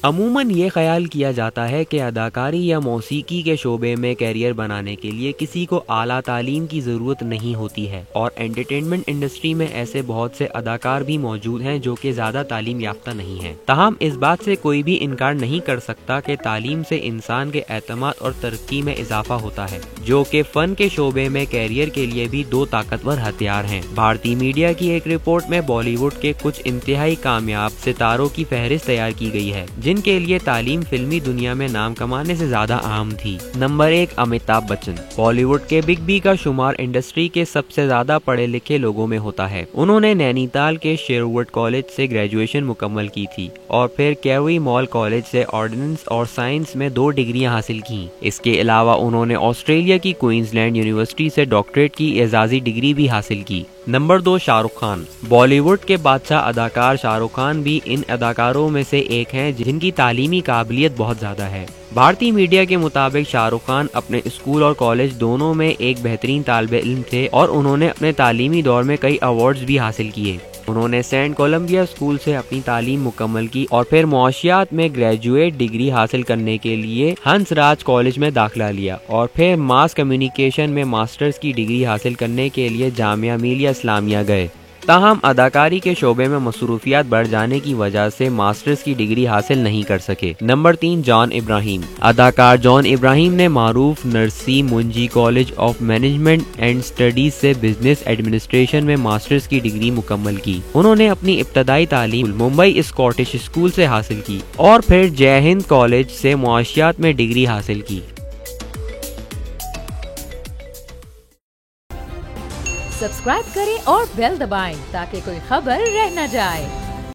अमूमन ये ख्याल किया जाता है कि अदाकारी या मौसीकी के शोबे में कैरियर बनाने के लिए किसी को आला तालीम की ज़रूरत नहीं होती है और एंटरटेनमेंट इंडस्ट्री में ऐसे बहुत से अदाकार भी मौजूद हैं जो कि ज़्यादा तालीम याफ्ता नहीं हैं। ताहम इस बात से कोई भी इनकार नहीं कर सकता कि तालीम से इंसान के एतमाद और तरक्की में इजाफा होता है, जो कि फ़न के शोबे में कैरियर के लिए भी दो ताकतवर हथियार हैं। भारतीय मीडिया की एक रिपोर्ट में बॉलीवुड के कुछ इंतहाई कामयाब सितारों की फहरिस्त तैयार की गई है जिनके लिए तालीम फिल्मी दुनिया में नाम कमाने से ज्यादा अहम थी। नंबर 1, अमिताभ बच्चन। बॉलीवुड के बिग बी का शुमार इंडस्ट्री के सबसे ज्यादा पढ़े लिखे लोगों में होता है। उन्होंने नैनीताल के शेरवुड कॉलेज से ग्रेजुएशन मुकम्मल की थी और फिर कैरी मॉल कॉलेज से ऑर्डिनेंस और साइंस में 2 डिग्रियां हासिल की। इसके अलावा उन्होंने ऑस्ट्रेलिया की क्वींसलैंड यूनिवर्सिटी से डॉक्टरेट की एजाजी डिग्री भी हासिल की। नंबर 2, शाहरुख खान। बॉलीवुड के बादशाह अदाकार शाहरुख खान भी इन अदाकारों में से एक हैं जिनकी तालीमी काबिलियत बहुत ज्यादा है। भारतीय मीडिया के मुताबिक शाहरुख खान अपने स्कूल और कॉलेज दोनों में एक बेहतरीन तालिब इल्म थे और उन्होंने अपने तालीमी दौर में कई अवार्ड्स भी हासिल किए। उन्होंने सेंट कोलंबिया स्कूल से अपनी तालीम मुकम्मल की और फिर मौशियात में ग्रेजुएट डिग्री हासिल करने के लिए हंसराज कॉलेज में दाखिला लिया और फिर मास कम्युनिकेशन में मास्टर्स की डिग्री हासिल करने के लिए जामिया मिलिया इस्लामिया गए। ताहम अदाकारी के शोबे में मसरूफियात बढ़ जाने की वजह से मास्टर्स की डिग्री हासिल नहीं कर सके। Number 3, John Ibrahim. अदाकार जॉन इब्राहिम ने मारूफ नरसी मुंजी college of management and studies से बिजनेस एडमिनिस्ट्रेशन में मास्टर्स की डिग्री मुकम्मल की। उन्होंने अपनी इब्तदाई तालीम मुंबई स्कॉटिश स्कूल से हासिल की और फिर जय हिंद कॉलेज से मुआशियात में डिग्री हासिल की। सब्सक्राइब करें और बेल दबाएं ताकि कोई खबर रह न जाए।